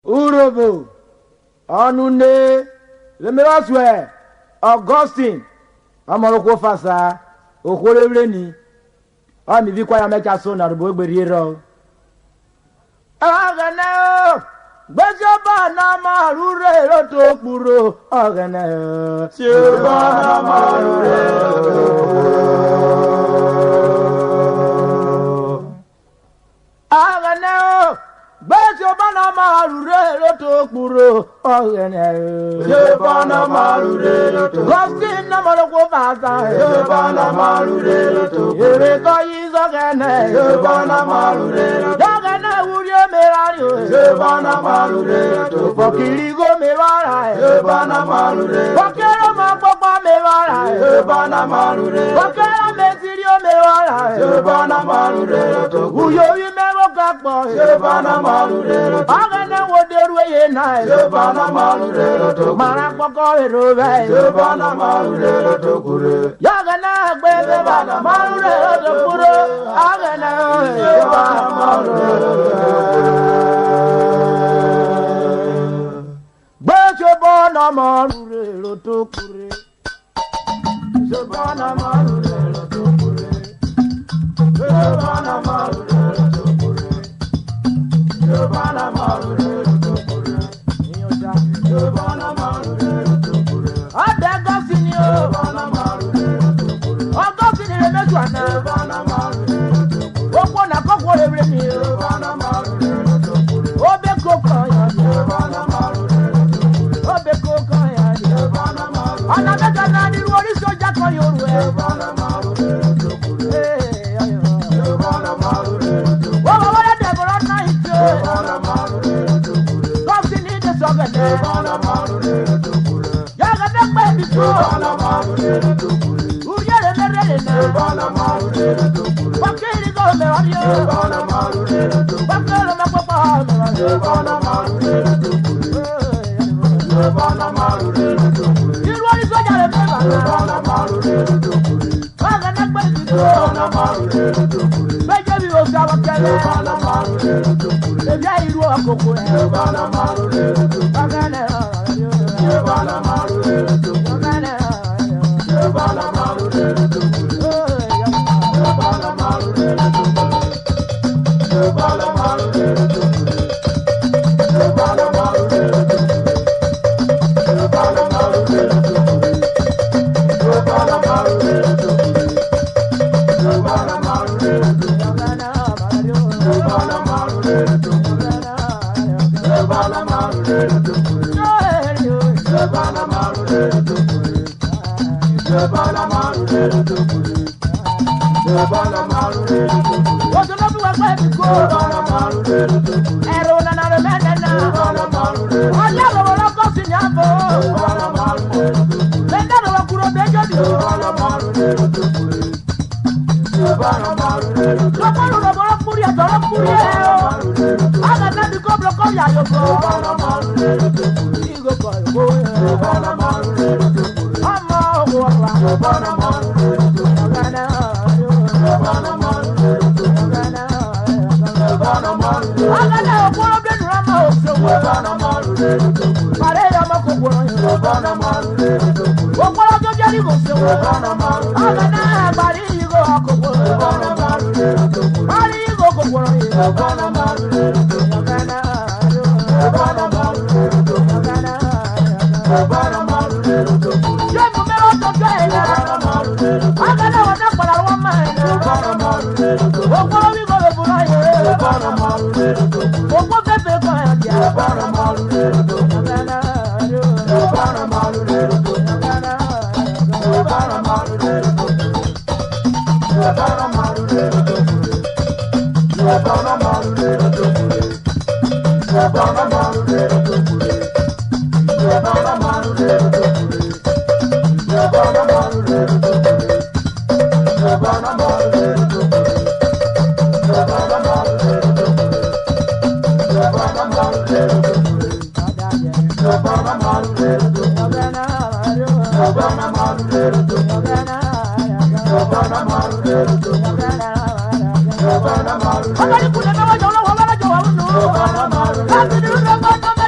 Urobo, Anune, Lemeraswe, Augustine, Amaroko Fasa, Okoreni, Ami Vikwaya Mekason, and Boberiero. Agana, Bajabana Marure, Roto Puro, Agana, Silvana Marure. Agana, Bajabana Marure, Roto Puro, Agana, Silvana Marure, Gostin Namaroko Fasa, Silvana Marure, Ereka is Agana, Silvana Marure, Agana, Uria Merario, Silvana Marure, Fokirigo Mevara, Silvana Marure, Fokera Mapapa Mevara, Silvana Marure, Fokera Mesirio Mevara, Silvana Marure, Uyo Mero Kakbo, Silvana Marure, Agana Woderu Night, Silvana Marure, Marapoko Rove, Silvana Marure, Yagana, Bevana Marure, Agana, Silvana Marure. Bana marure loto kure, Bana marure loto kure, Bana marure loto kure, Bana marure loto kure, Nioja, Bana marure loto kure, Adega sinio, Bana marure loto kure, Ogo sinile mejuana, Bana marure loto kure, Ogo na koko lebremi, Bana marure loto kure, Obe koko ya, Bana marure. Anabeka na ni wori soja ko yoru e. Wo wo ya de boro na ite. Come see ni de sogene. Ya ga de pe bi so. Uriye le mere na. Bakiri go me wari o. Bakelo me papa me wari. Irwari soja le meba na. Waga na gbe ti so. Beje bi o sa wa kele. Ebi a iru akoko e. Waga na. Waga na. Agora,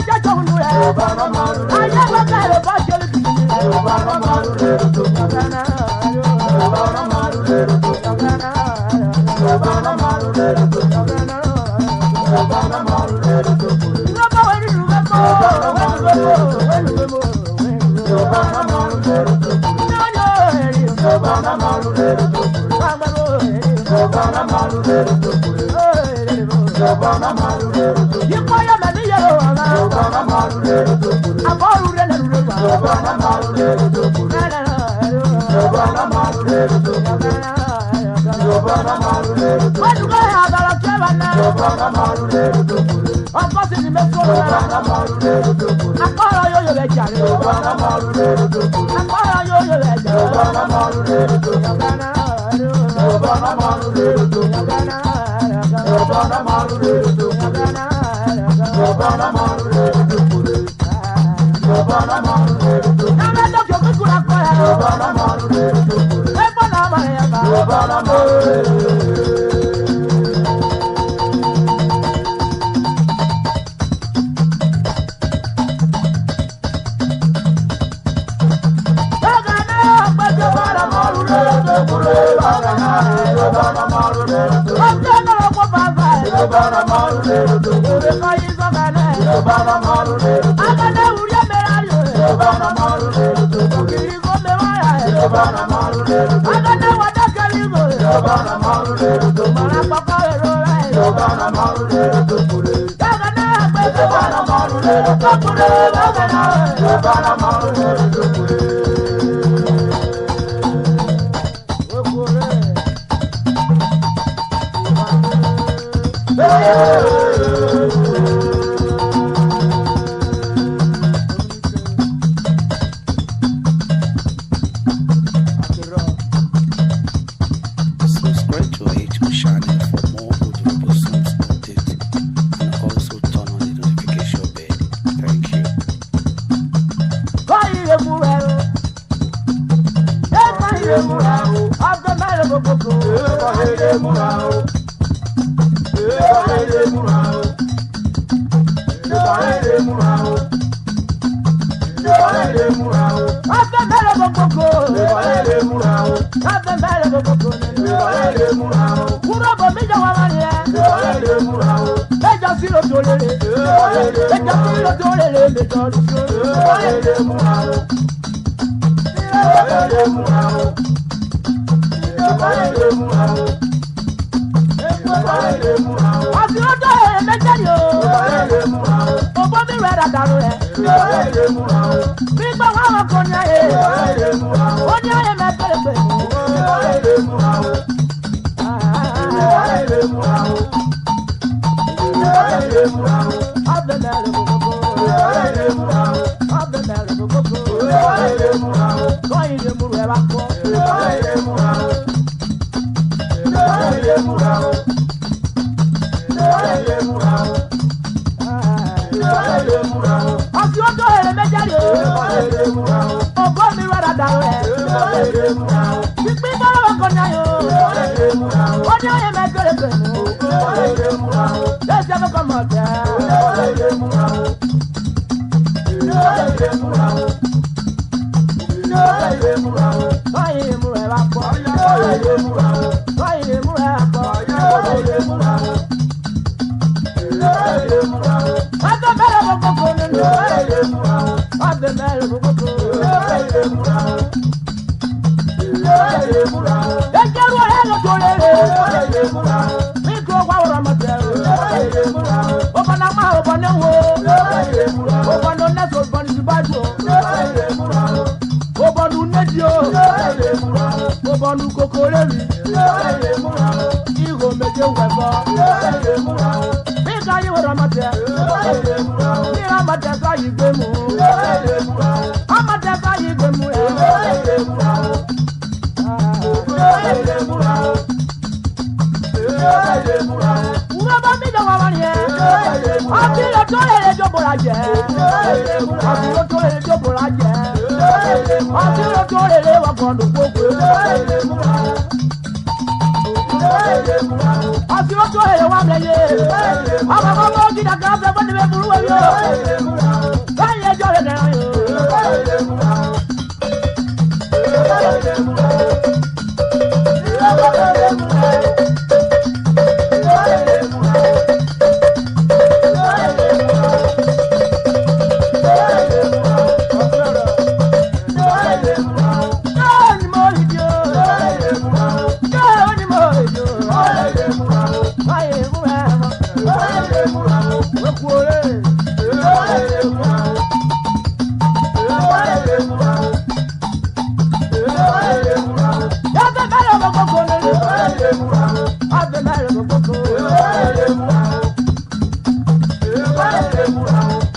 Subscribe to our YouTube channel for more audible songs updates and also turn on the notification bell. Thank you.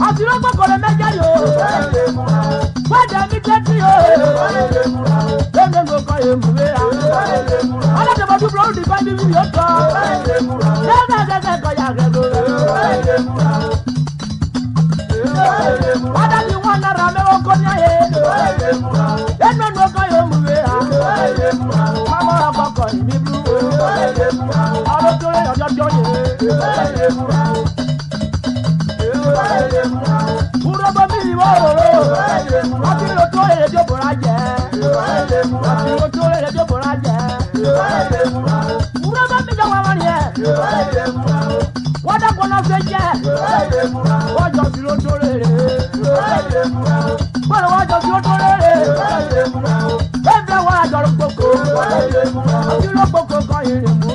Àtìró gbọ́kọ̀rọ̀ mẹ́jẹ̀ yóò. Wẹ́dẹ̀ mi tẹ́tí yóò. Lẹ́nu ló kọ́ èmù rẹ̀ à. Ọlọ́dẹ̀bọ̀ dúró ó di bá níbi yóò tọ́. Lẹ́gẹ̀gẹ̀gẹ̀ kọ̀ yà gẹ̀gẹ̀ rẹ̀. Wádà ni wọ́n nára mẹ́wọ́ kọ́ ní ayé. Lẹ́nu ló kọ́ èmù rẹ̀ à. Mámọ́ ọkọ̀ ìmí bú. Ọ̀rọ̀ tó rẹ̀ ọjọ́ yẹ. Urobo mi wo Atiro to ejo boraje Atiro to ejo boraje Urobo mi jo wa mari e Wada kono seje Ojo tiro to rere Bolo ojo tiro to rere Ebe wa ajoro gboko Atiro gboko kan ire mu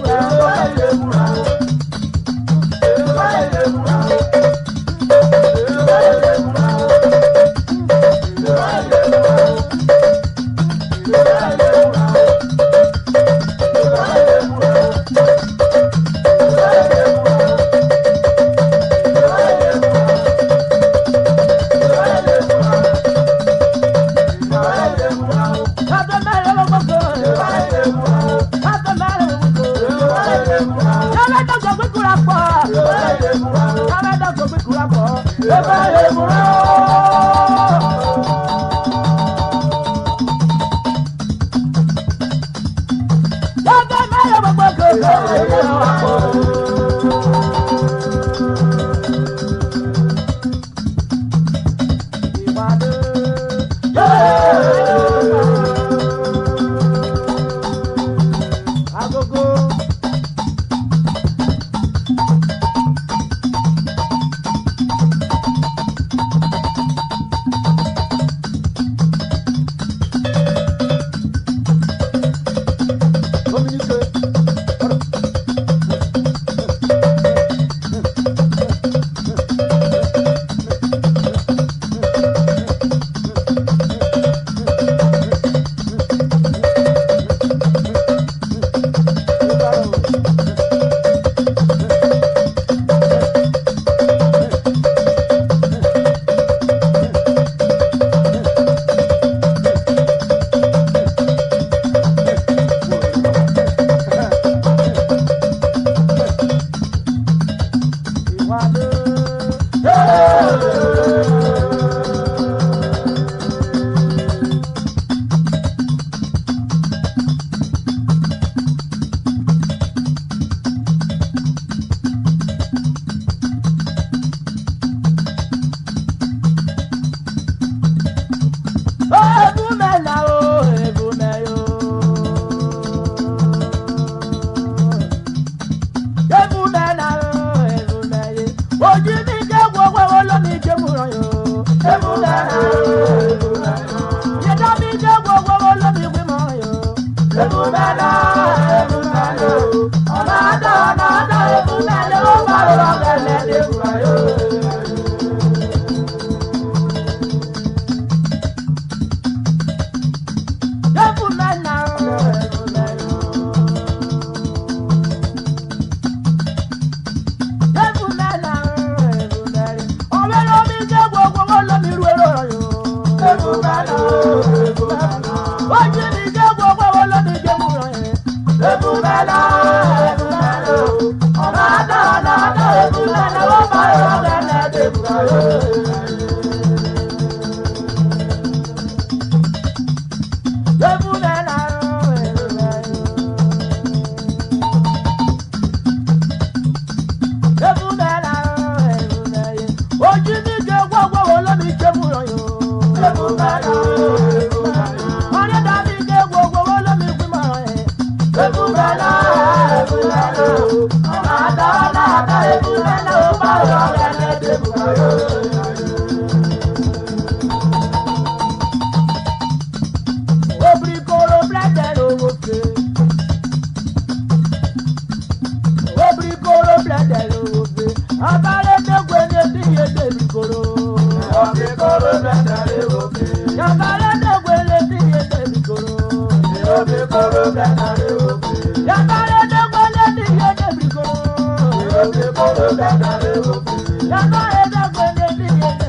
Yaba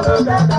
Obrigado,